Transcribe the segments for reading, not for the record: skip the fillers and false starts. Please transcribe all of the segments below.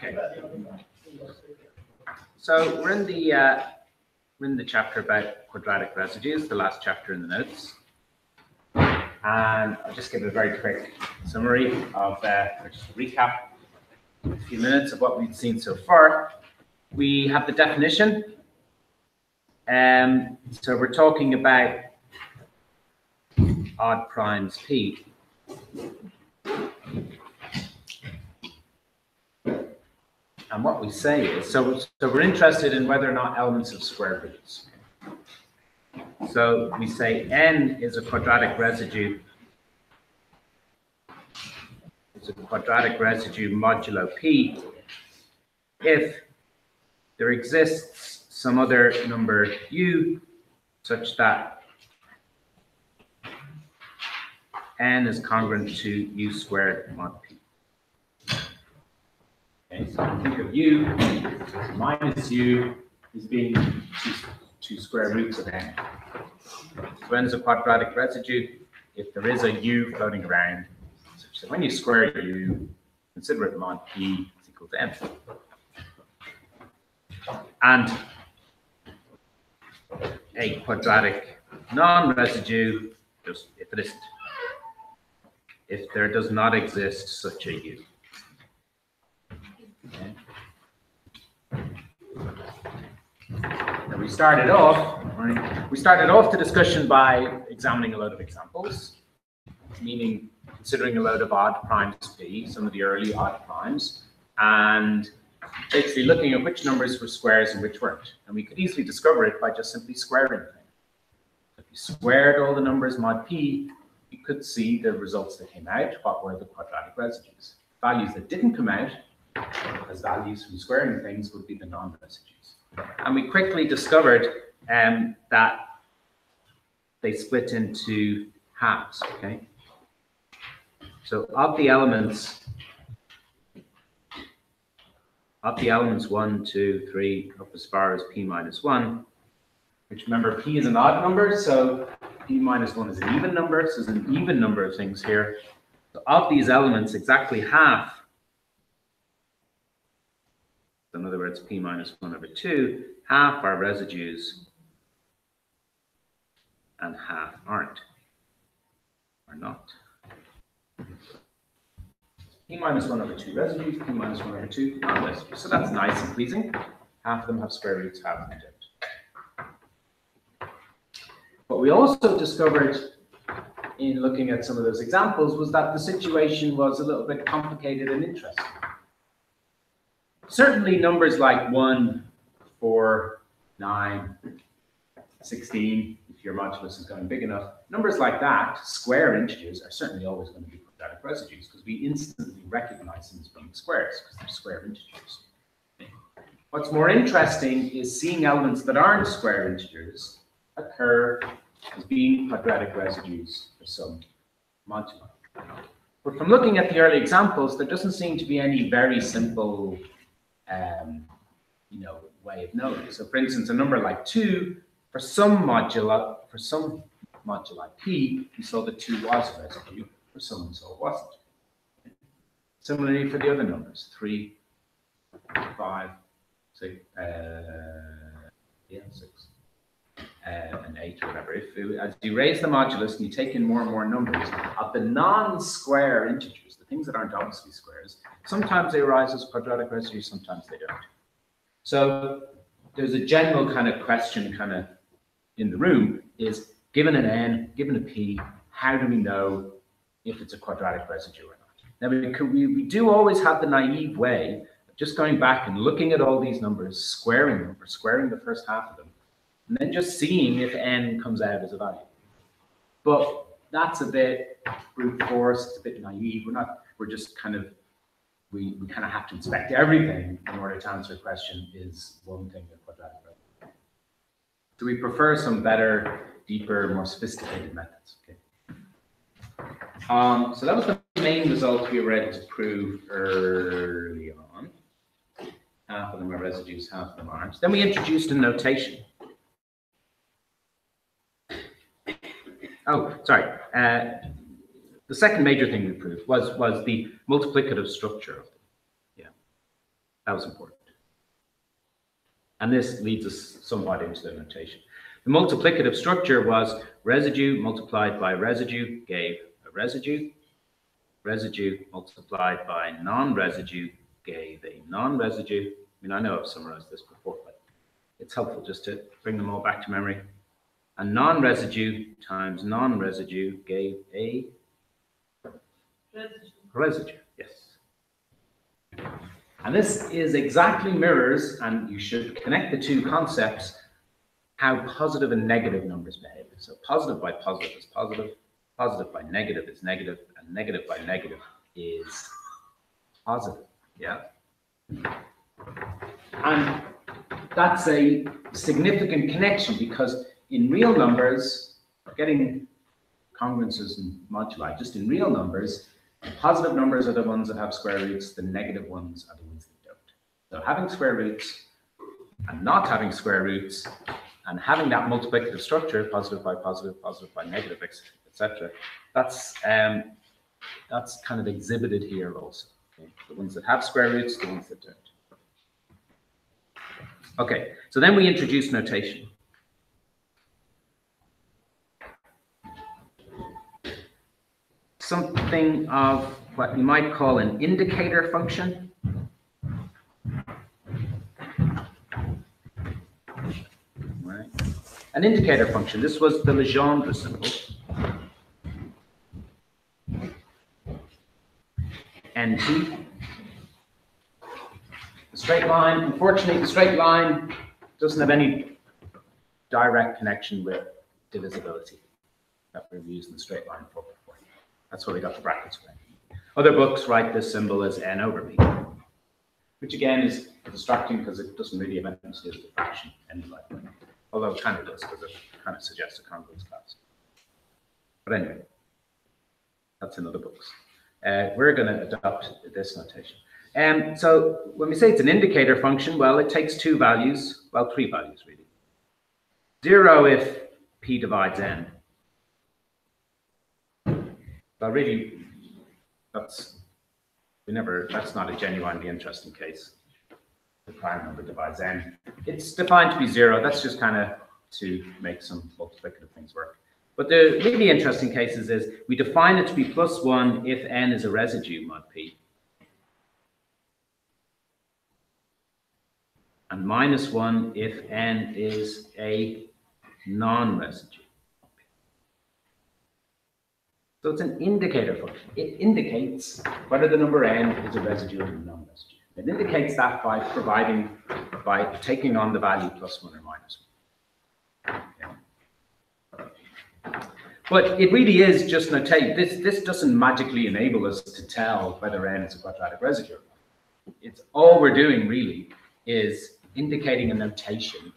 Okay. So we're in the chapter about quadratic residues, the last chapter in the notes, and I'll just give a very quick summary of, or just a recap, a few minutes of what we've seen so far. We have the definition. So we're talking about odd primes p. And what we say is, so we're interested in whether or not elements have square roots. So we say n is a quadratic residue. It's a quadratic residue modulo p if there exists some other number u such that n is congruent to u squared mod p. Okay, so think of u minus u as being two square roots of n. So n is a quadratic residue if there is a u floating around. So when you square u, consider it mod p is equal to n. And a quadratic non-residue, just if it isn't, if there does not exist such a u. Okay. Now we started off the discussion by examining a load of examples, meaning considering a load of odd primes p, some of the early odd primes, and basically looking at which numbers were squares and which weren't. And we could easily discover it by just simply squaring them. If you squared all the numbers mod p, you could see the results that came out, what were the quadratic residues. Values that didn't come out, as values from squaring things, would be the non-residues. And we quickly discovered that they split into halves, okay? So of the elements 1, 2, 3, up as far as p minus 1, which remember p is an odd number, so p minus 1 is an even number, so there's an even number of things here. So of these elements, exactly half, so in other words, p minus 1 over 2, half are residues and half aren't, or not. P minus 1 over 2 residues, p minus 1 over 2 non-residues. So that's nice and pleasing. Half of them have square roots, half of them don't. What we also discovered in looking at some of those examples was that the situation was a little bit complicated and interesting. Certainly numbers like 1, 4, 9, 16, if your modulus is going big enough, numbers like that, square integers, are certainly always going to be quadratic residues because we instantly recognize them as being squares because they're square integers. What's more interesting is seeing elements that aren't square integers occur as being quadratic residues for some moduli. But from looking at the early examples, there doesn't seem to be any very simple way of knowing. So for instance, a number like 2, for some moduli p, we saw that 2 was a residue, for some we saw it wasn't. Similarly for the other numbers, 3, 5, 6, 6, and 8, or whatever. As you raise the modulus and you take in more and more numbers of the non-square integers, the things that aren't obviously squares, sometimes they arise as quadratic residues, sometimes they don't. So there's a general kind of question kind of in the room is, given an n, given a p, how do we know if it's a quadratic residue or not? Now we do always have the naive way of just going back and looking at all these numbers, squaring them, or squaring the first half of them, and then just seeing if n comes out as a value. But that's a bit brute force, it's a bit naive. We're just kind of, we kind of have to inspect everything in order to answer a question, is one thing a quadratic residue? So we prefer some better, deeper, more sophisticated methods. Okay. So that was the main result we were able to prove early on. Half of them are residues, half of them aren't. Then we introduced a notation. Oh, sorry. The second major thing we proved was the multiplicative structure of them. Yeah. That was important. And this leads us somewhat into the notation. The multiplicative structure was residue multiplied by residue gave a residue. Residue multiplied by non-residue gave a non-residue. I mean, I know I've summarized this before, but it's helpful just to bring them all back to memory. A non-residue times non-residue gave a residue, yes. And this is exactly mirrors, and you should connect the two concepts, how positive and negative numbers behave. So positive by positive is positive, positive by negative is negative, and negative by negative is positive, yeah? And that's a significant connection because in real numbers, getting congruences and moduli, just in real numbers, the positive numbers are the ones that have square roots, the negative ones are the ones that don't. So having square roots and not having square roots and having that multiplicative structure, positive by negative, etc., that's kind of exhibited here also. Okay? The ones that have square roots, the ones that don't. Okay, so then we introduce notation. Something of what you might call an indicator function. Right. An indicator function. This was the Legendre symbol. NP. The straight line, unfortunately, the straight line doesn't have any direct connection with divisibility that we've used in the straight line for before. That's why we got the brackets for it. Other books write this symbol as n over p, which again is distracting because it doesn't really have anything to do with the fraction anyway. Although it kind of does because it kind of suggests a congruence class. But anyway, that's in other books. We're going to adopt this notation. So when we say it's an indicator function, well, it takes two values, well, three values really. 0 if p divides n. But really, that's not a genuinely interesting case. The prime number divides n. It's defined to be 0. That's just kind of to make some multiplicative things work. But the really interesting cases is we define it to be +1 if n is a residue mod p. And -1 if n is a non-residue. So it's an indicator function. It indicates whether the number n is a residue or a non-residue. It indicates that by taking on the value +1 or -1. Okay. But it really is just notate. This doesn't magically enable us to tell whether n is a quadratic residue. It's all we're doing really is indicating a notation,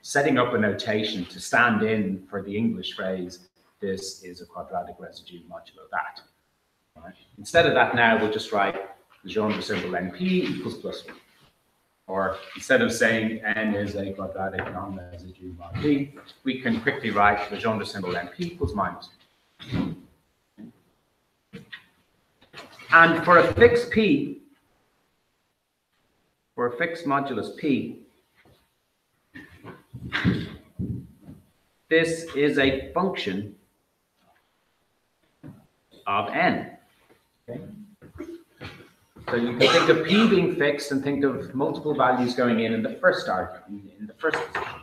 setting up a notation to stand in for the English phrase, this is a quadratic residue modulo that. Right? Instead of that now, we'll just write the Legendre symbol NP equals +1. Or instead of saying n is a quadratic non-residue mod p, we can quickly write the Legendre symbol NP equals -1. And for a fixed p, for a fixed modulus p, this is a function of n. Okay? So you can think of p being fixed and think of multiple values going in the first argument, in the first position.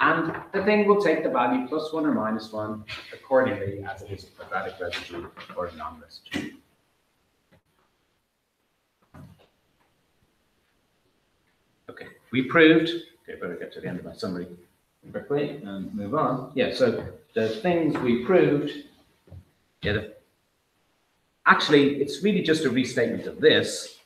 And the thing will take the value +1 or -1 accordingly as it is a quadratic residue or a non-residue. Okay, we proved, okay, better get to the end of my summary quickly and move on. Yeah, so the things we proved, yeah, actually, it's really just a restatement of this.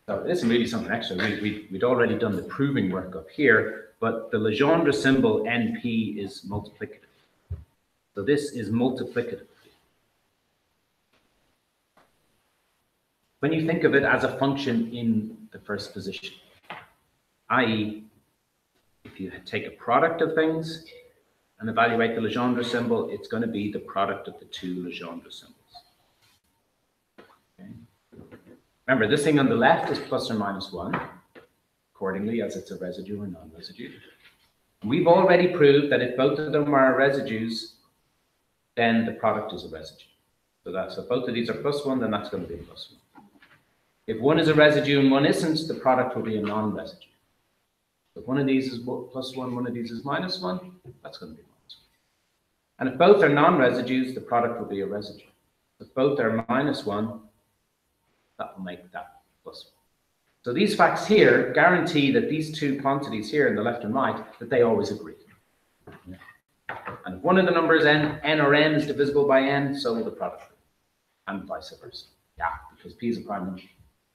So it isn't really something extra. We'd already done the proving work up here, but the Legendre symbol NP is multiplicative. So this is multiplicative. When you think of it as a function in the first position, i.e., if you take a product of things and evaluate the Legendre symbol, it's going to be the product of the two Legendre symbols. Okay. Remember, this thing on the left is plus or minus 1, accordingly, as it's a residue or non-residue. We've already proved that if both of them are residues, then the product is a residue. So both of these are plus 1, then that's going to be a plus 1. If one is a residue and one isn't, the product will be a non-residue. If one of these is plus 1, one of these is minus 1, that's going to be minus 1. And if both are non-residues, the product will be a residue. If both are minus 1, that will make that plus 1. So these facts here guarantee that these two quantities here in the left and right, that they always agree. Yeah. And if one of the numbers n or n is divisible by n, so will the product. And vice versa. Yeah, because p is a prime number.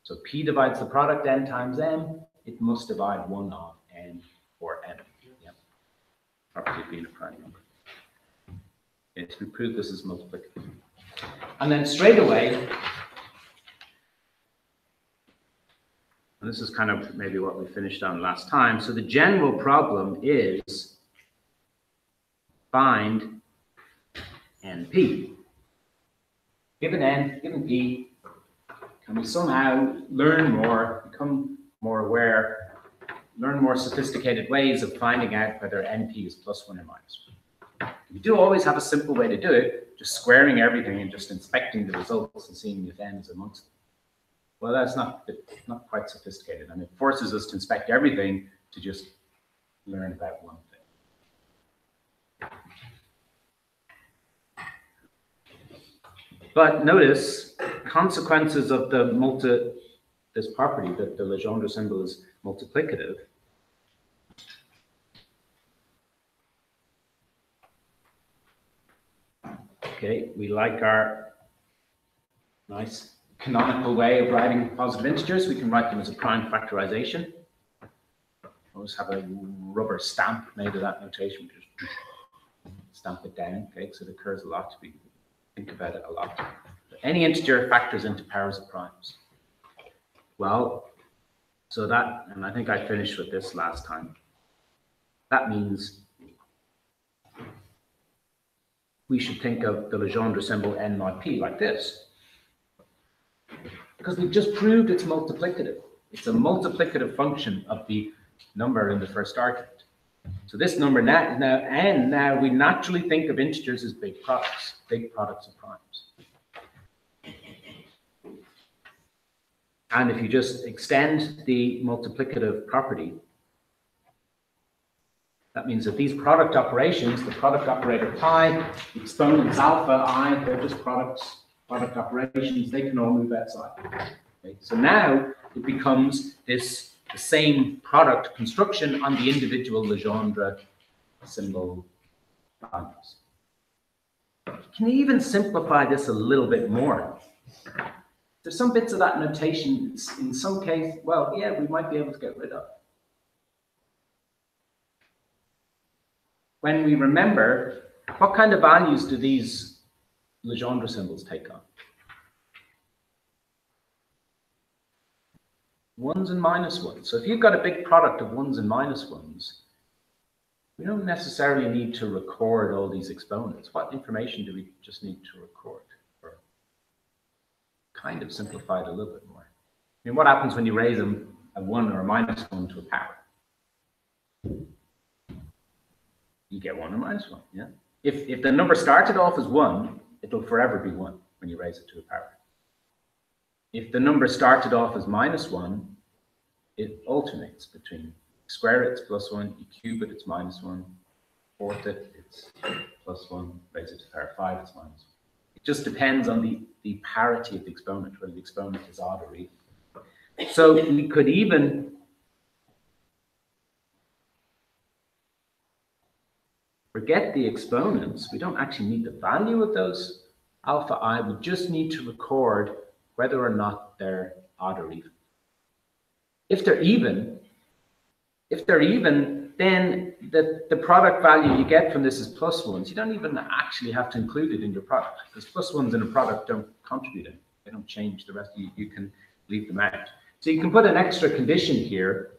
So p divides the product n times m, it must divide 1 of n or n. Yeah. Property being a prime number. Okay, so we prove this is multiplicative. And then straight away, and this is kind of maybe what we finished on last time. So the general problem is find NP. Given n, given p, can we somehow learn more, become more aware, learn more sophisticated ways of finding out whether NP is plus 1 or minus 1? We do always have a simple way to do it, just squaring everything and just inspecting the results and seeing if n is amongst them. Well, that's not quite sophisticated, and it forces us to inspect everything to just learn about one thing. But notice consequences of this property that the Legendre symbol is multiplicative. Okay, we like our nice canonical way of writing positive integers. We can write them as a prime factorization. Always have a rubber stamp made of that notation. We just stamp it down, okay, so it occurs a lot. We think about it a lot. Any integer factors into powers of primes. Well, so that, and I think I finished with this last time. That means we should think of the Legendre symbol n mod p like this. Because we've just proved it's multiplicative. It's a multiplicative function of the number in the first argument. So this number now we naturally think of integers as big products of primes. And if you just extend the multiplicative property, that means that these product operations, the product operator pi, the exponents alpha, I, they're just product operations, they can all move outside. Okay? So now it becomes the same product construction on the individual Legendre symbol values. Can you even simplify this a little bit more? There's some bits of that notation in some case, well, yeah, we might be able to get rid of. When we remember, what kind of values do these Legendre symbols take on? Ones and minus ones. So if you've got a big product of ones and minus ones, we don't necessarily need to record all these exponents. What information do we just need to record? Or kind of simplify it a little bit more. I mean, what happens when you raise them a 1 or a minus 1 to a power? You get 1 or minus 1, yeah? If the number started off as 1, it'll forever be 1 when you raise it to a power. If the number started off as minus 1, it alternates between square it, it's plus 1, you cube it, it's minus 1, fourth it, it's plus 1, raise it to the power 5, it's minus 1. It just depends on the parity of the exponent, whether the exponent is odd or even. So we could even forget the exponents. We don't actually need the value of those alpha I. We just need to record whether or not they're odd or even. If they're even, then the product value you get from this is plus 1s. You don't even actually have to include it in your product, because plus 1s in a product don't contribute anything. They don't change the rest. You can leave them out. So you can put an extra condition here.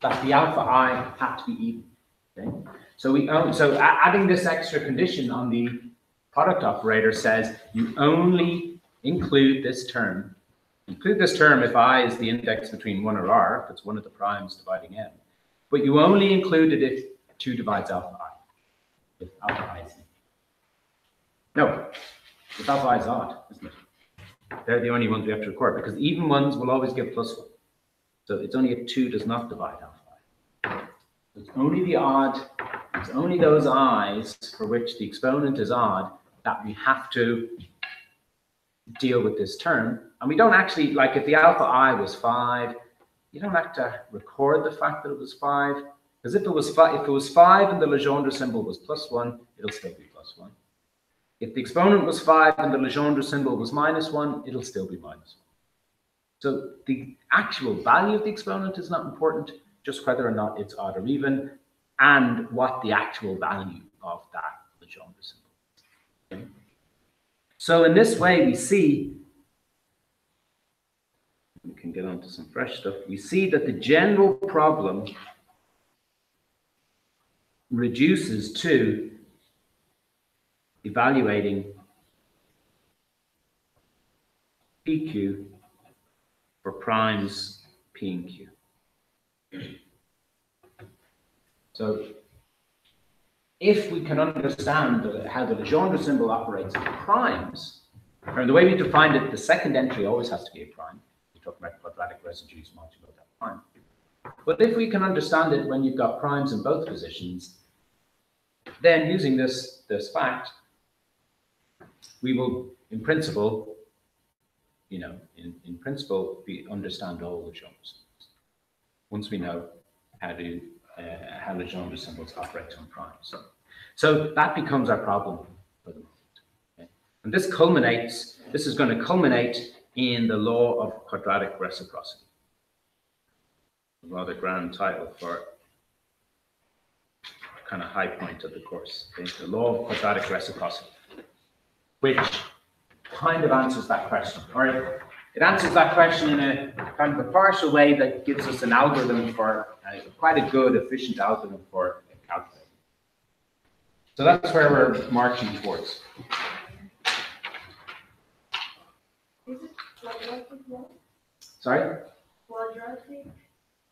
that the alpha I had to be even. Okay? So adding this extra condition on the product operator says you only include this term. Include this term if I is the index between 1 or r, if it's one of the primes dividing m. But you only include it if 2 divides alpha I. If alpha I is even. No, if alpha I is odd, isn't it? They're the only ones we have to record, because even ones will always give +1. So it's only if 2 does not divide alpha I. It's only the odd, it's only those i's for which the exponent is odd that we have to deal with this term. And we don't actually, like if the alpha I was 5, you don't have to record the fact that it was 5, because if it was 5 and the Legendre symbol was +1, it'll still be +1. If the exponent was 5 and the Legendre symbol was -1, it'll still be -1. So the actual value of the exponent is not important, just whether or not it's odd or even, and what the actual value of that Legendre symbol is. Okay? So in this way, we see, we can get on to some fresh stuff, we see that the general problem reduces to evaluating PQ for primes P and Q. So if we can understand how the Legendre symbol operates in primes, or the way we defined it, the second entry always has to be a prime. We talk about quadratic residues modulo that prime. But if we can understand it when you've got primes in both positions, then using this fact, we will, in principle, in principle, we understand all Legendre symbols once we know how Legendre symbols operate on primes. So that becomes our problem for the moment. Okay? And this is going to culminate in the law of quadratic reciprocity. A rather grand title for a kind of high point of the course. Okay? The law of quadratic reciprocity, which kind of answers that question. Or it answers that question in a kind of a partial way that gives us an algorithm for, quite a good, efficient algorithm for calculating. So that's where we're marching towards. Is it quadratic law? Sorry? Quadratic?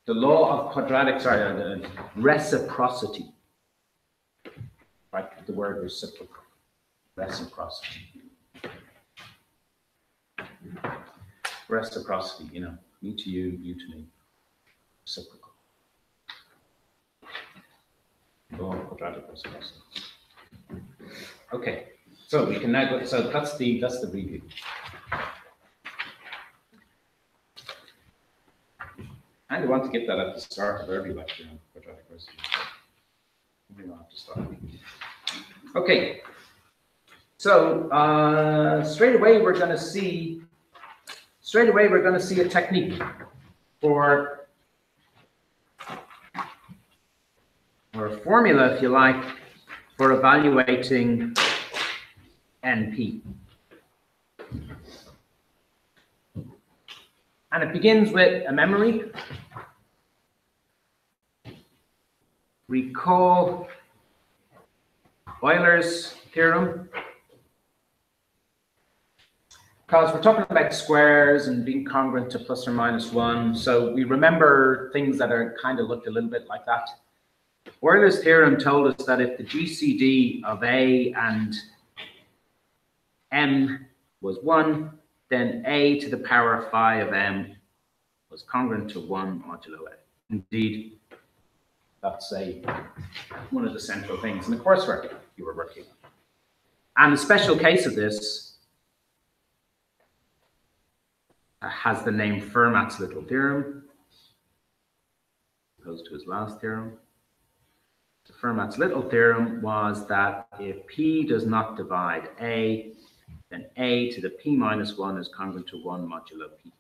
The law of quadratic, the reciprocity. Right, the word reciprocal. Reciprocity. Reciprocity, me to you, you to me. Reciprocal. Law of quadratic reciprocity. Okay, so we can now go. So that's the review. And I want to get that at the start of every lecture on quadratic residues. We don't have to start. Okay. So straight away we're going to see a technique or a formula, if you like, for evaluating NP. And it begins with a memory. Recall Euler's theorem. Because we're talking about squares and being congruent to plus or minus 1. So we remember things that are kind of looked a little bit like that. Euler's theorem told us that if the GCD of A and M was 1, then A to the power phi of M was congruent to 1 modulo A. Indeed, that's one of the central things in the coursework you were working on. And the special case of this has the name Fermat's little theorem, opposed to his last theorem. So Fermat's little theorem was that if P does not divide A, then A to the P minus 1 is congruent to 1 modulo P.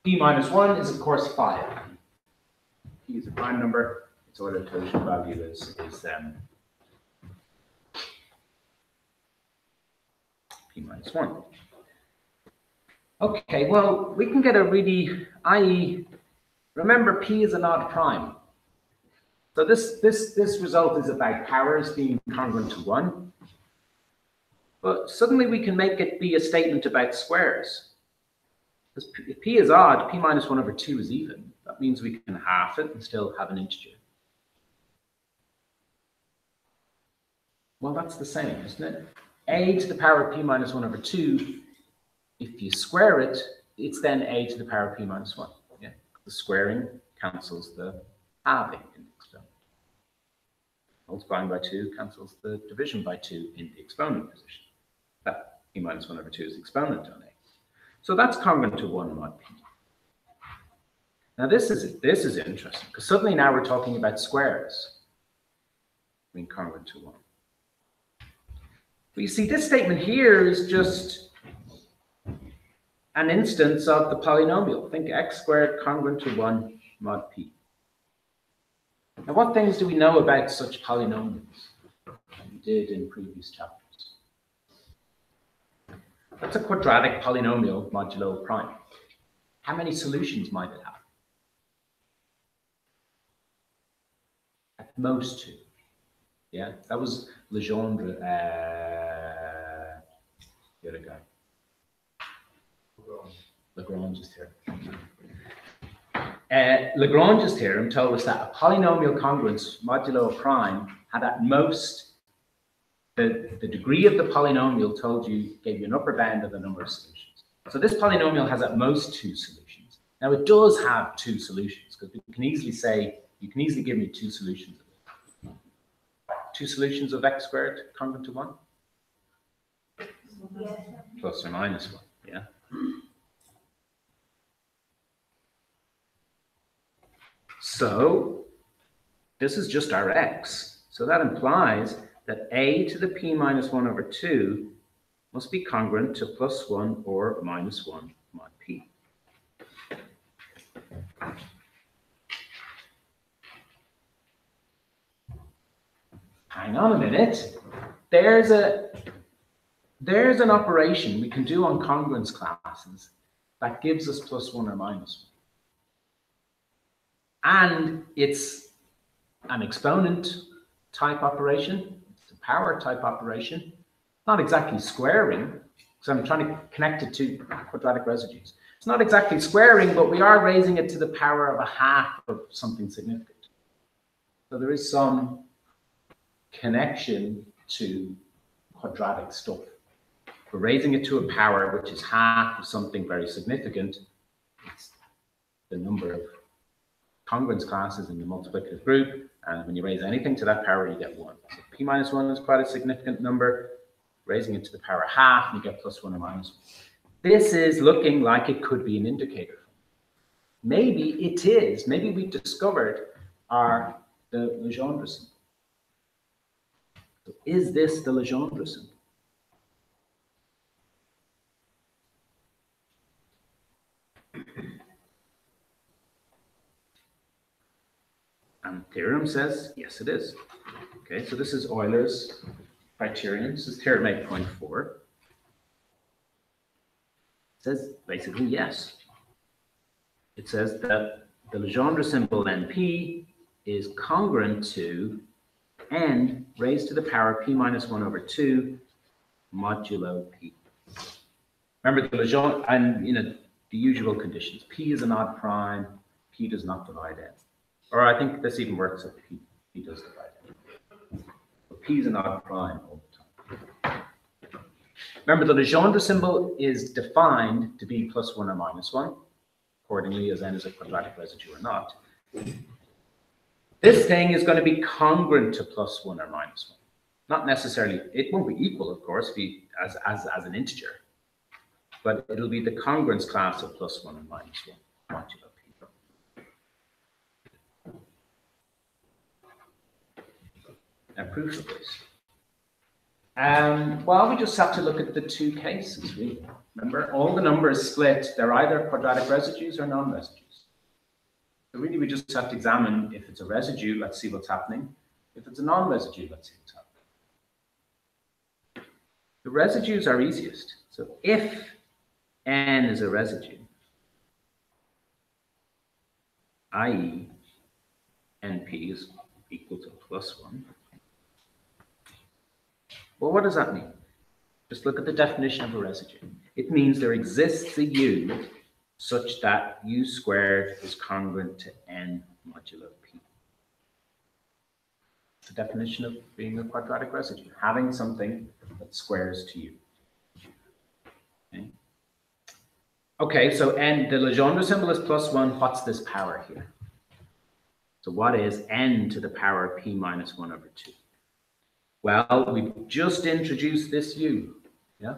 P minus 1 is, of course, phi. P is a prime number. Its Euler closure value is P minus 1. Okay, well, we can get a really, Remember, P is an odd prime. So this result is about powers being congruent to 1. But suddenly we can make it be a statement about squares. Because if P is odd, P minus 1 over 2 is even. That means we can half it and still have an integer. Well, that's the same, isn't it? A to the power of P minus 1 over 2, if you square it, it's then A to the power of P minus 1. Yeah? The squaring cancels the halving in the exponent. Multiplying by 2 cancels the division by 2 in the exponent position. That P minus 1 over 2 is the exponent on A. So that's congruent to 1 mod P. Now this is interesting, because suddenly now we're talking about squares being congruent to 1. But you see, this statement here is just an instance of the polynomial. Think x squared congruent to 1 mod P. Now what things do we know about such polynomials that we did in previous chapters? That's a quadratic polynomial modulo prime. How many solutions might it have? At most 2. Yeah, that was Legendre, the other guy. Lagrange's theorem. Lagrange's theorem told us that a polynomial congruence modulo prime had at most, the degree of the polynomial gave you an upper bound of the number of solutions. So this polynomial has at most 2 solutions. Now it does have 2 solutions, because you can easily give me 2 solutions of it. 2 solutions of x squared congruent to 1? Yes. Plus or minus 1, yeah. So this is just our x. So that implies that a to the p minus 1 over 2 must be congruent to plus 1 or minus 1 mod p. Hang on a minute. There's an operation we can do on congruence classes that gives us plus 1 or minus 1. And it's an exponent type operation. It's a power type operation. Not exactly squaring, because I'm trying to connect it to quadratic residues. It's not exactly squaring, but we are raising it to the power of a half of something significant. So there is some connection to quadratic stuff. We're raising it to a power which is half of something very significant. It's the number of congruence classes in the multiplicative group, and when you raise anything to that power, you get 1. So p minus 1 is quite a significant number. Raising it to the power half, you get plus 1 or minus 1. This is looking like it could be an indicator. Maybe it is. Maybe we discovered the Legendre symbol. So is this the Legendre symbol? And the theorem says, yes, it is. Okay, so this is Euler's criterion. This is theorem 8.4. It says basically yes. It says that the Legendre symbol NP is congruent to n raised to the power p minus 1 over 2 modulo p. Remember the Legendre, and the usual conditions. P is an odd prime, p does not divide n. Or I think this even works if p does divide n. But p is an odd prime all the time. Remember, the Legendre symbol is defined to be plus 1 or minus 1, accordingly as n is a quadratic residue or not. This thing is going to be congruent to plus 1 or minus 1. Not necessarily, it won't be equal, of course, as an integer, but it'll be the congruence class of plus 1 and minus 1 modulo p. Now, proof of this. Well, we just have to look at the 2 cases, really. Remember, all the numbers split, they're either quadratic residues or non-residues. So really, we just have to examine if it's a residue, let's see what's happening. If it's a non-residue, let's see what's happening. The residues are easiest. So if n is a residue, i.e. np is equal to plus 1. Well, what does that mean? Just look at the definition of a residue. It means there exists a u such that u squared is congruent to n modulo p. The definition of being a quadratic residue, having something that squares to u. Okay, so n, the Legendre symbol is plus 1. What's this power here? So what is n to the power p minus 1 over 2? Well, we've just introduced this u, yeah?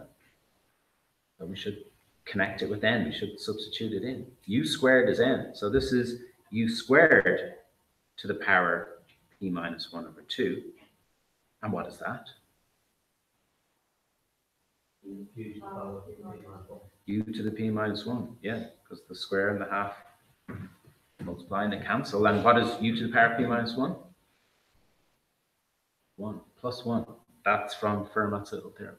So we should connect it with n. We should substitute it in. U squared is n. So this is u squared to the power p minus 1 over 2. And what is that? U to the p minus 1. Yeah, because the square and the half multiply and they cancel. And what is u to the power p minus 1? 1 plus 1. That's from Fermat's little theorem.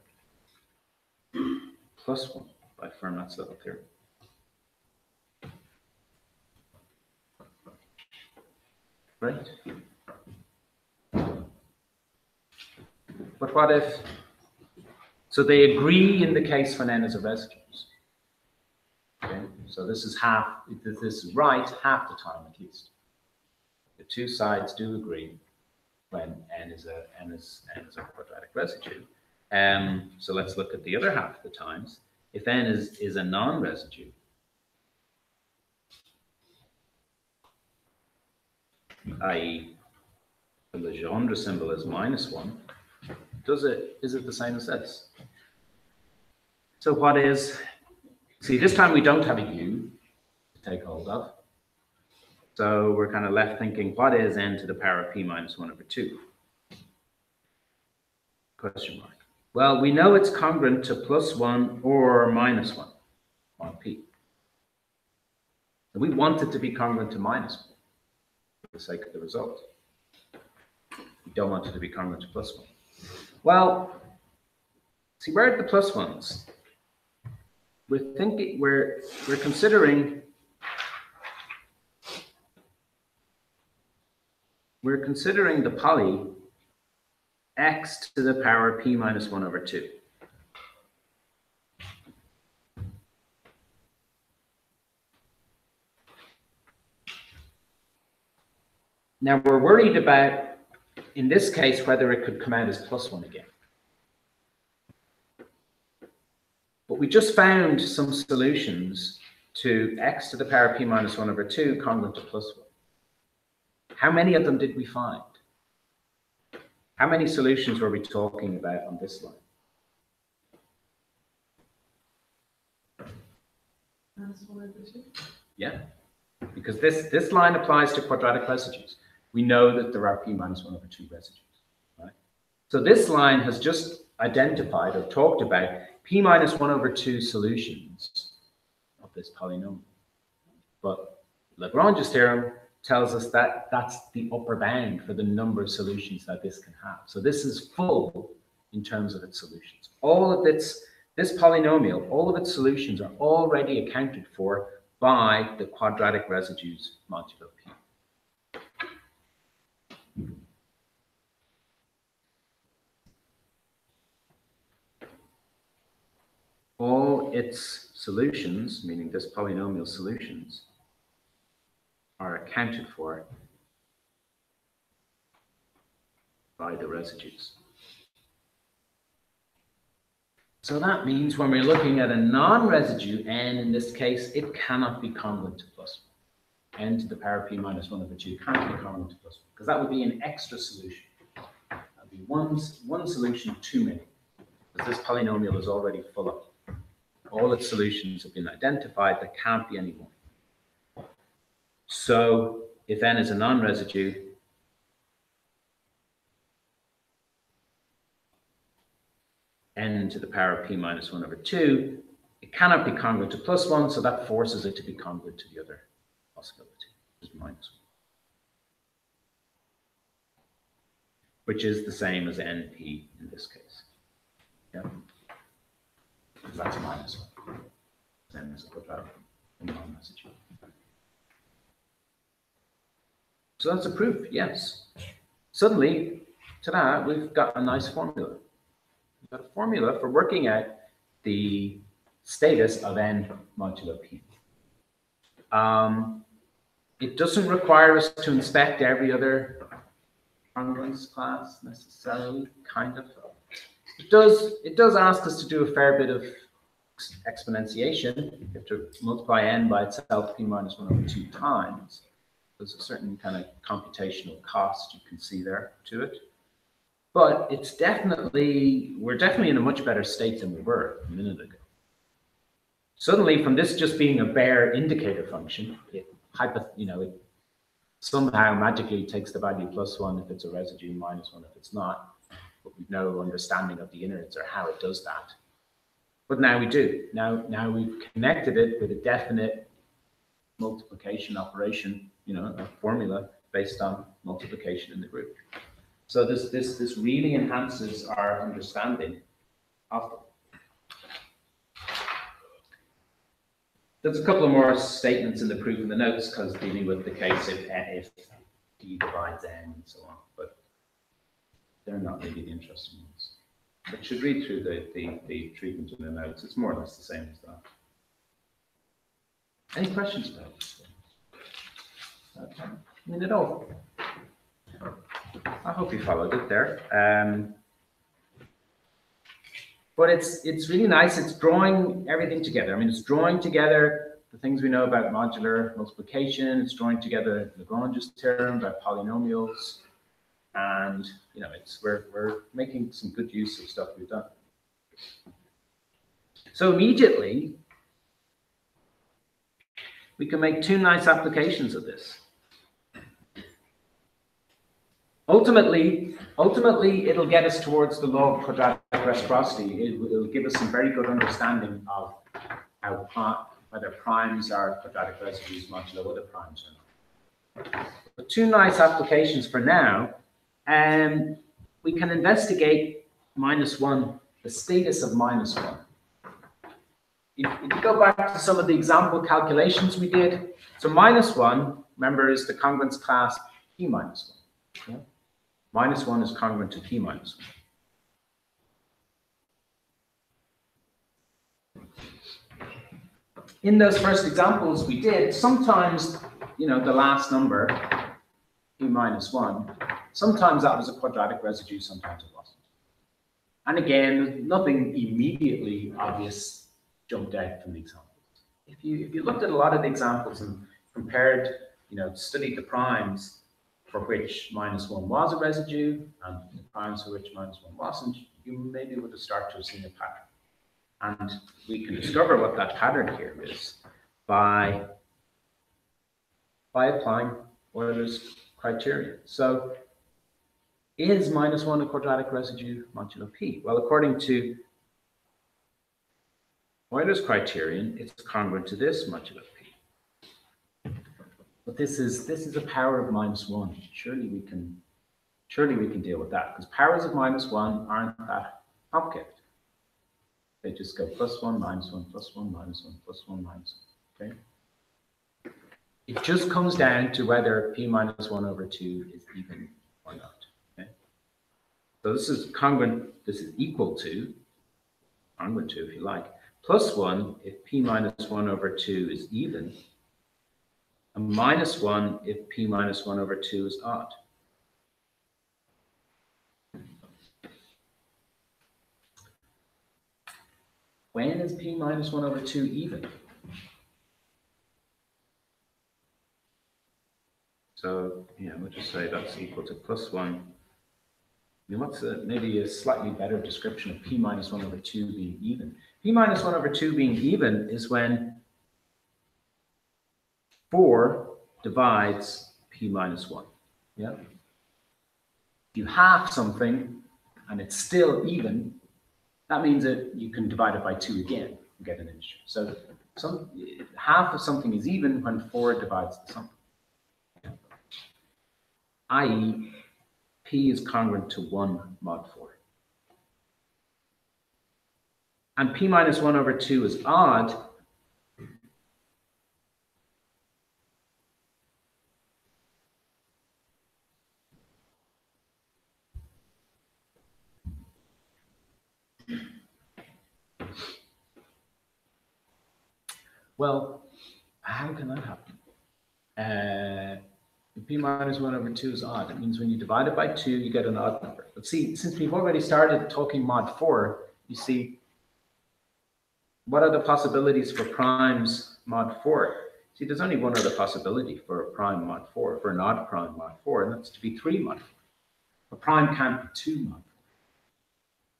Plus 1 by Fermat's little theorem. Right? But what if, so they agree in the case when n is a residues. Okay, so this is half, if this is right, half the time at least. The two sides do agree when n is a quadratic residue. So let's look at the other half of the times. If n is a non-residue, i.e. the Legendre symbol is minus 1, is it the same as this? So what is, see, this time we don't have a u to take hold of. So we're kind of left thinking, what is n to the power of p minus 1 over 2? Question mark. Well, we know it's congruent to plus 1 or minus 1 on p. And we want it to be congruent to minus 1 for the sake of the result. We don't want it to be congruent to plus 1. Well, see, where are the plus 1s? We're considering the poly x to the power p minus 1 over 2. Now we're worried about, in this case, whether it could come out as plus 1 again. But we just found some solutions to x to the power p minus 1 over 2 congruent to plus 1. How many of them did we find? How many solutions were we talking about on this line? Minus 1 over 2. Yeah, because this line applies to quadratic residues. We know that there are p minus 1 over 2 residues, right? So this line has just identified or talked about p minus 1 over 2 solutions of this polynomial. But Lagrange's theorem tells us that that's the upper bound for the number of solutions that this can have. So this is full in terms of its solutions. All of this polynomial, all of its solutions are already accounted for by the quadratic residues modulo p. All its solutions, meaning this polynomial solutions, are accounted for by the residues. So that means when we're looking at a non-residue n, in this case, it cannot be congruent to plus 1. N to the power p minus 1 over 2 can't be congruent to plus 1, because that would be an extra solution. That would be one solution too many, because this polynomial is already full of. All its solutions have been identified, there can't be any more. So if n is a non-residue, n to the power of p minus 1 over 2, it cannot be congruent to plus 1, so that forces it to be congruent to the other possibility, which is minus 1, which is the same as np in this case. Yeah? Because that's minus 1. N is a quadratic non-residue. So that's a proof, yes. Suddenly, ta-da, we've got a nice formula. We've got a formula for working out the status of n modulo p. It doesn't require us to inspect every other congruence class necessarily, kind of. It does ask us to do a fair bit of exponentiation. You have to multiply n by itself, p minus 1 over 2 times. There's a certain kind of computational cost you can see there to it. But it's definitely, we're definitely in a much better state than we were a minute ago. Suddenly, from this just being a bare indicator function, it somehow magically takes the value +1 if it's a residue, -1 if it's not. But we've no understanding of the innards or how it does that. But now we do. Now we've connected it with a definite multiplication operation, a formula based on multiplication in the group. So this really enhances our understanding of them. There's a couple of more statements in the proof in the notes because dealing with the case if d divides n and so on, but they're not really the interesting ones. But you should read through the treatment in the notes. It's more or less the same as that. Any questions about this? At all. I hope you followed it there. But it's really nice. It's drawing everything together. It's drawing together the things we know about modular multiplication. It's drawing together Lagrange's theorem about polynomials, and we're making some good use of stuff we've done. So immediately we can make two nice applications of this. Ultimately, it'll get us towards the law of quadratic reciprocity. It'll give us some very good understanding of whether primes are quadratic residues modulo other primes or not. But two nice applications for now. We can investigate -1, the status of -1. If you go back to some of the example calculations we did, so -1, remember, is the congruence class p minus 1. Yeah? -1 is congruent to p minus 1. In those first examples we did, sometimes, the last number, p minus 1, sometimes that was a quadratic residue, sometimes it wasn't. And again, nothing immediately obvious jumped out from the examples. If you looked at a lot of the examples and compared, studied the primes for which -1 was a residue and the primes for which -1 wasn't, you maybe would have started to see a pattern. And we can discover what that pattern here is by applying Euler's criterion. So is -1 a quadratic residue modulo p? Well, according to Euler's criterion, it's congruent to this modulo p. But this is a power of -1. Surely we can deal with that, because powers of -1 aren't that complicated. They just go +1, -1, +1, -1, +1, -1. Okay. It just comes down to whether p minus 1 over 2 is even or not. Okay. So this is congruent. This is equal to, congruent to, if you like, +1 if p minus 1 over 2 is even, and -1 if p minus 1 over 2 is odd. When is p minus 1 over 2 even? So, we'll just say that's equal to +1. What's maybe a slightly better description of p minus 1 over 2 being even? P minus 1 over 2 being even is when 4 divides p minus 1. Yeah? If you half something and it's still even, that means that you can divide it by 2 again and get an integer. So half of something is even when 4 divides the sum. I.e., p is congruent to 1 mod 4. And p minus 1 over 2 is odd Well, how can that happen? P minus 1 over 2 is odd. It means when you divide it by 2, you get an odd number. But see, since we've already started talking mod 4, you see, what are the possibilities for primes mod 4? See, there's only one other possibility for a prime mod 4, for an odd prime mod 4, and that's to be 3 mod 4. A prime can't be 2 mod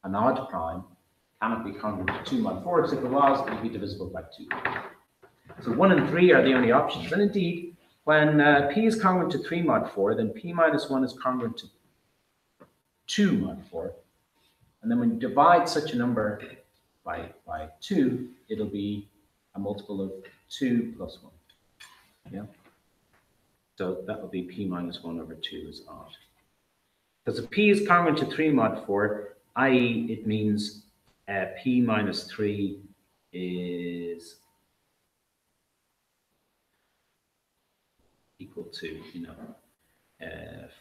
4. An odd prime cannot be congruent to 2 mod 4, because if it was, it would be divisible by 2. So 1 and 3 are the only options. And indeed, when P is congruent to 3 mod 4, then P minus 1 is congruent to 2 mod 4. And then when you divide such a number by 2, it'll be a multiple of 2 plus 1. Yeah. So that will be P minus 1 over 2 is odd. Because if P is congruent to 3 mod 4, i.e. it means P minus 3 is equal to,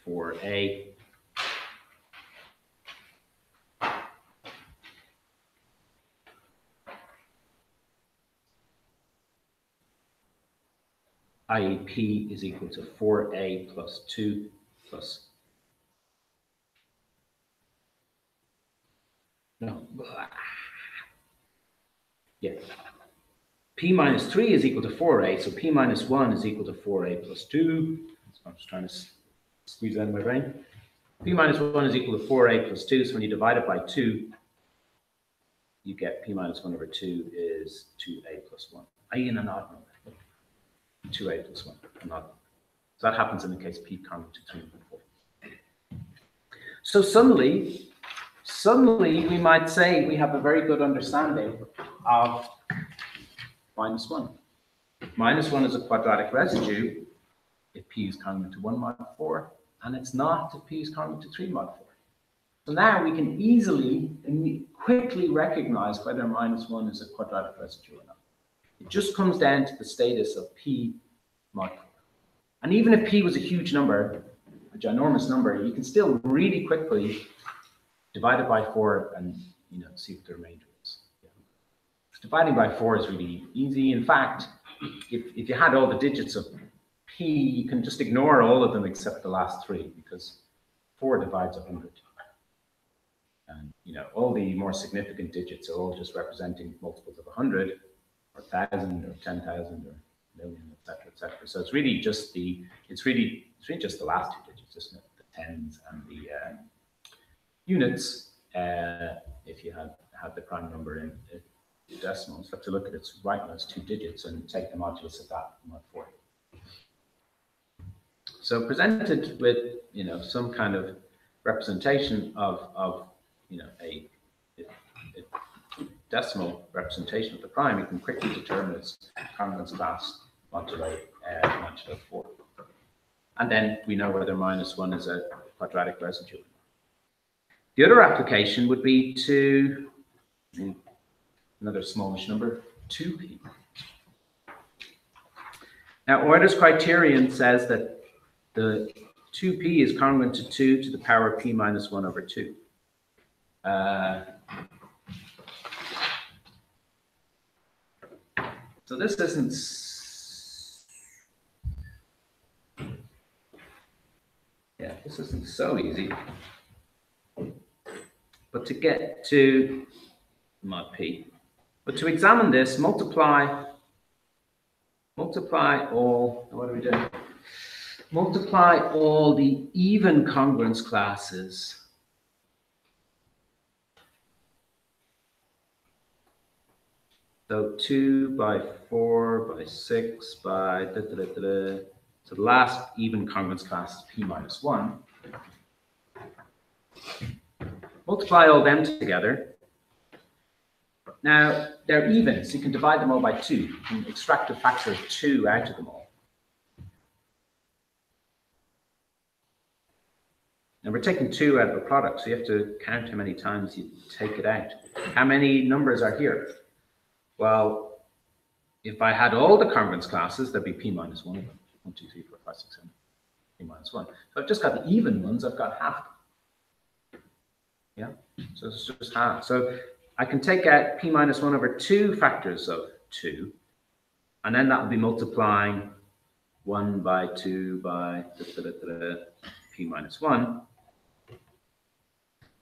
4a. i.e. P is equal to 4a plus 2 plus, P minus 3 is equal to 4a, so P minus 1 is equal to 4a plus 2. So I'm just trying to squeeze that in my brain. P minus 1 is equal to 4a plus 2, so when you divide it by 2, you get P minus 1 over 2 is 2a plus 1, i.e. in an odd number. 2a plus 1, an odd. So that happens in the case P congruent to 3 and 4. So suddenly we might say we have a very good understanding of minus 1. Minus 1 is a quadratic residue if P is congruent to 1 mod 4, and it's not if P is congruent to 3 mod 4. So now we can easily and quickly recognize whether minus 1 is a quadratic residue or not. It just comes down to the status of P mod 4. And even if P was a huge number, a ginormous number, you can still really quickly divide it by 4 and see what the remainder is. Dividing by 4 is really easy. In fact, if you had all the digits of P, you can just ignore all of them except the last 3, because 4 divides 100. And all the more significant digits are all just representing multiples of 100, or 1,000, or 10,000, or million, etc., etc. So it's really just the last 2 digits, isn't it? The tens and the units. If you had the prime number in decimals, you have to look at its rightmost 2 digits and take the modulus of that mod 4. So presented with some kind of representation of a decimal representation of the prime, you can quickly determine its congruence class modulo 4. And then we know whether minus 1 is a quadratic residue. The other application would be to another smallish number, 2p. Now, Euler's criterion says that the 2p is congruent to 2 to the power of p minus 1 over 2. So this isn't, this isn't so easy. But to get to mod p, but to examine this, multiply all, what are we doing? Multiply all the even congruence classes So 2 by 4 by 6 by So the last even congruence class is p minus 1. Multiply all them together. Now they're even, so you can divide them all by 2. You can extract a factor of 2 out of them all. Now we're taking 2 out of a product, so you have to count how many times you take it out. How many numbers are here? Well, if I had all the congruence classes, there'd be p minus 1 of them. 1, 2, 3, 4, 5, 6, 7, p minus 1. So I've just got the even ones, I've got half. Yeah, so it's just half. So I can take out p minus 1 over 2 factors of 2. And then that will be multiplying 1 by 2 by p minus 1.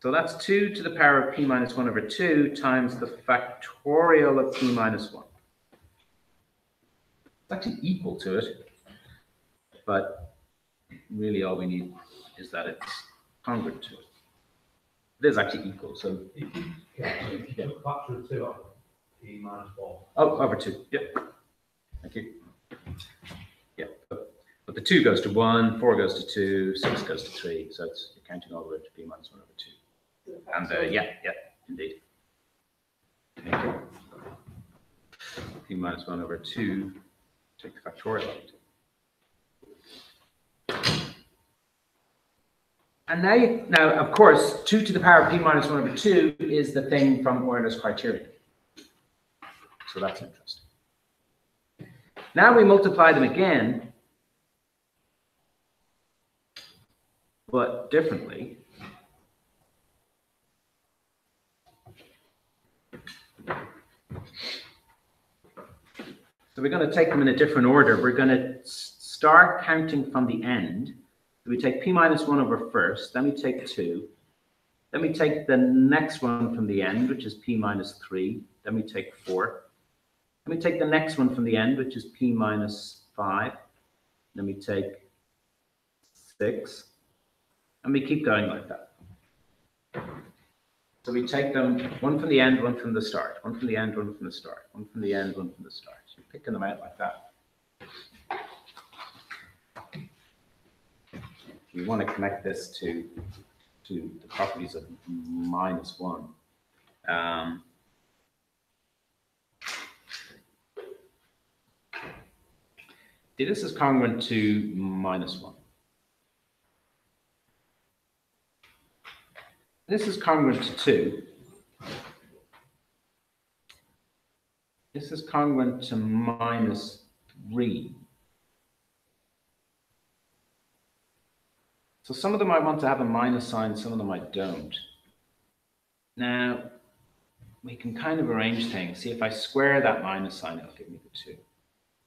So that's 2 to the power of p minus 1 over 2 times the factorial of p minus 1. It's actually equal to it, but really all we need is that it's congruent to it. It is actually equal, so... Factor of 2 over p minus 4. Oh, over 2, yep. Thank you. Yeah, but the 2 goes to 1, 4 goes to 2, 6 goes to 3, so it's counting all the way to p minus 1 over 2. And yeah, indeed. Okay. P minus 1 over 2, take the factorial of it. And now, of course, 2 to the power of p minus 1 over 2 is the thing from Euler's criterion. So that's interesting. Now we multiply them again, but differently. So we're going to take them in a different order. We're going to start counting from the end. So we take p minus 1 over first, then we take 2. Then we take the next one from the end, which is p minus 3. Then we take 4. Then we take the next one from the end, which is p minus 5. Then we take 6. And we keep going like that. So we take them one from the end, one from the start, one from the end, one from the start, one from the end, one from the start. So you're picking them out like that. You want to connect this to the properties of minus 1. This is congruent to minus 1. This is congruent to 2. This is congruent to minus 3. So some of them I want to have a minus sign, some of them I don't. Now, we can kind of arrange things. See, if I square that minus sign, it'll give me the 2. If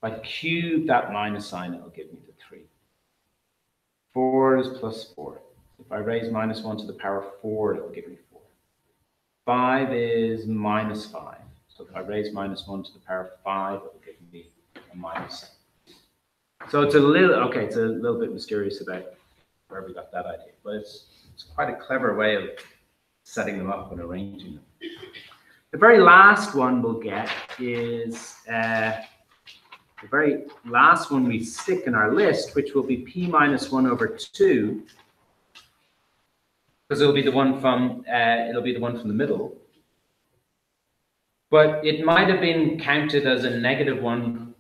I cube that minus sign, it'll give me the 3. 4 is plus 4. If I raise minus 1 to the power of 4, it'll give me 4. 5 is minus 5. So if I raise minus 1 to the power of 5, it'll give me a minus sign. So it's a little bit mysterious about where we got that idea, but it's quite a clever way of setting them up and arranging them. The very last one we'll get is the very last one we stick in our list, which will be p minus 1 over 2, because it'll be the one from the middle. But it might have been counted as a negative one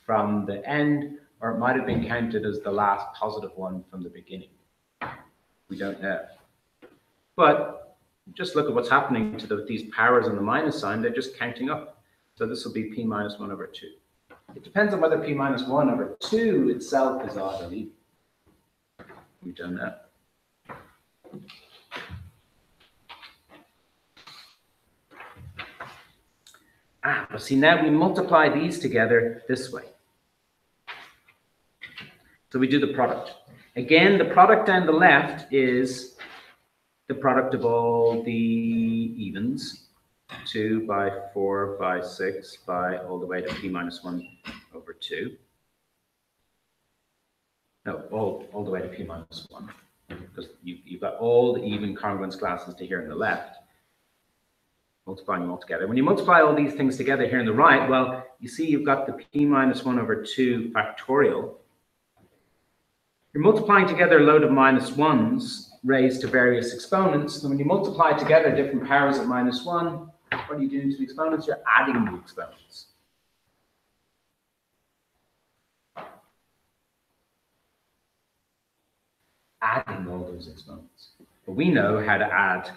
from the end, or it might have been counted as the last positive one from the beginning. We don't know. But just look at what's happening to these powers on the minus sign. They're just counting up. So this will be p minus 1 over 2. It depends on whether p minus 1 over 2 itself is odd or even. We don't know. But see, now we multiply these together this way. So we do the product. Again, the product down the left is the product of all the evens. 2 by 4 by 6 by all the way to p minus 1 over 2. No, all the way to p minus 1. Because you've got all the even congruence classes to here on the left. Multiplying them all together. When you multiply all these things together here on the right, well, you see you've got the p minus 1 over 2 factorial. You're multiplying together a load of minus 1s raised to various exponents. And when you multiply together different powers of minus 1, what are you doing to the exponents? You're adding the exponents. Adding all those exponents. But we know how to add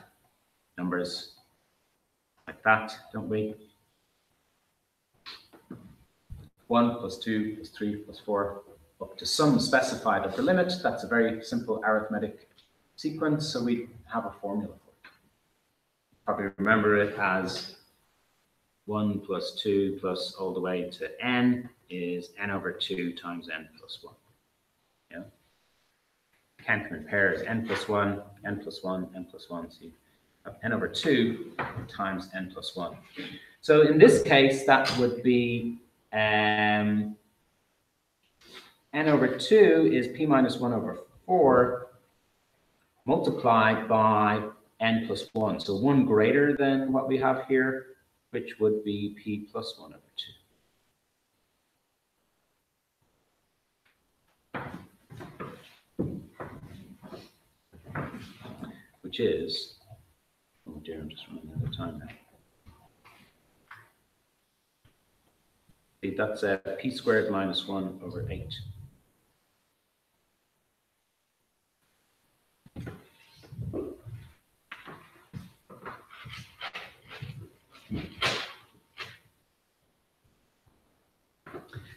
numbers like that, don't we? 1 plus 2 plus 3 plus 4 up to some specified upper limit. That's a very simple arithmetic sequence, so we have a formula for it. Probably remember it as 1 plus 2 plus all the way to n is n over 2 times n plus 1. Yeah. Can't compare is n plus 1, n plus 1, n plus 1. So you have n over 2 times n plus 1. So in this case, that would be n over 2 is p minus 1 over 4 multiplied by n plus 1. So 1 greater than what we have here, which would be p plus 1 over 2. Which is, oh dear, I'm just running out of time now. See, that's p squared minus 1 over 8.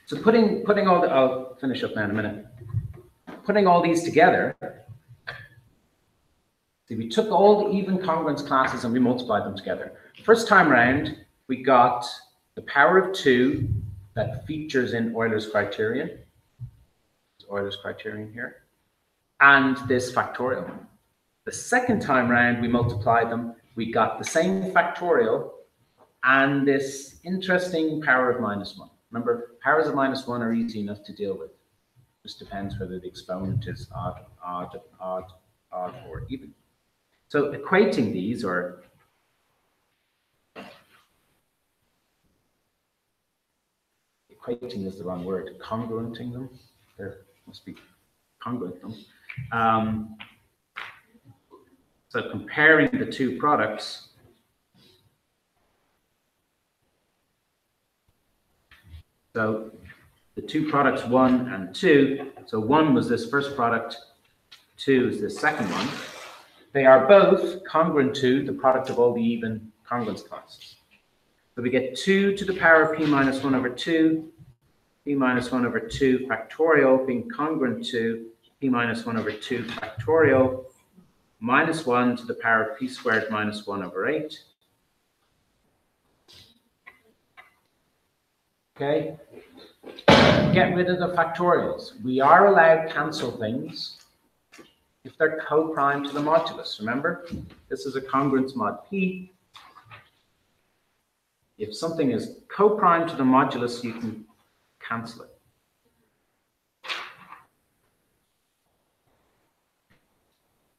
So putting all the, I'll finish up now in a minute. Putting all these together, see, we took all the even congruence classes and we multiplied them together. First time round, we got the power of 2 that features in Euler's criterion. Euler's criterion here. And this factorial. The second time round, we multiplied them. We got the same factorial and this interesting power of minus 1. Remember, powers of minus 1 are easy enough to deal with. Just depends whether the exponent is odd, or even. So equating these, or equating is the wrong word, congruenting them. There must be congruent them. So comparing the two products. So the two products 1 and 2. So 1 was this first product, 2 is this second one. They are both congruent to the product of all the even congruence classes. So we get 2 to the power of p minus 1 over 2, p minus 1 over 2 factorial being congruent to p minus 1 over 2 factorial minus 1 to the power of p squared minus 1 over 8. Okay, get rid of the factorials. We are allowed to cancel things if they're co-prime to the modulus. Remember, this is a congruence mod p. If something is co-prime to the modulus, you can cancel it.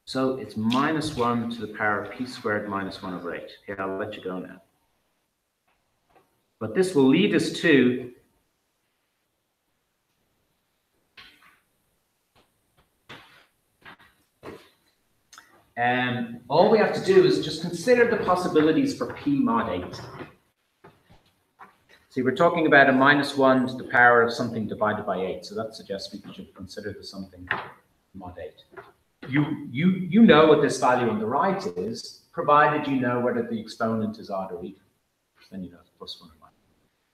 So it's minus 1 to the power of p squared minus 1 over 8. Okay, I'll let you go now. But this will lead us to all we have to do is just consider the possibilities for p mod 8. See, we're talking about a minus 1 to the power of something divided by 8. So that suggests we should consider the something mod 8. You know what this value on the right is, provided you know whether the exponent is odd or even. Then you know it's plus 1 or minus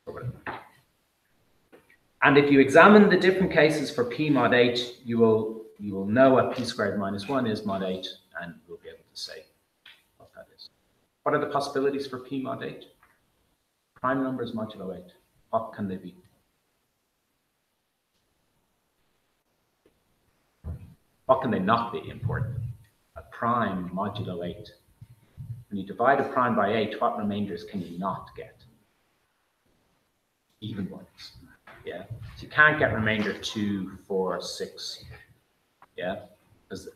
or whatever. And if you examine the different cases for p mod 8, you will know what p squared minus 1 is mod 8, and we'll be able to say what that is. What are the possibilities for p mod 8? Prime numbers modulo 8. What can they be? What can they not be, important? A prime modulo 8. When you divide a prime by 8, what remainders can you not get? Even ones. Yeah. So you can't get remainder 2, 4, 6. Yeah.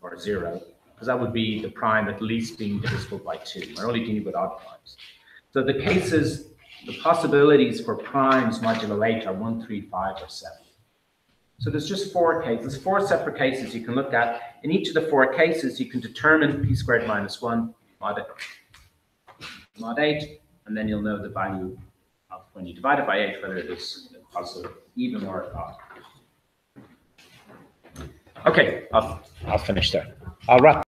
Or 0. Because that would be the prime at least being divisible by 2. We're only dealing with odd primes. So the cases, the possibilities for primes modulo 8 are 1, 3, 5, or 7. So there's just 4 cases, 4 separate cases you can look at. In each of the 4 cases, you can determine p squared minus 1 mod 8, and then you'll know the value of when you divide it by 8, whether it is positive, even, or odd. Okay, I'll finish there. I'll wrap.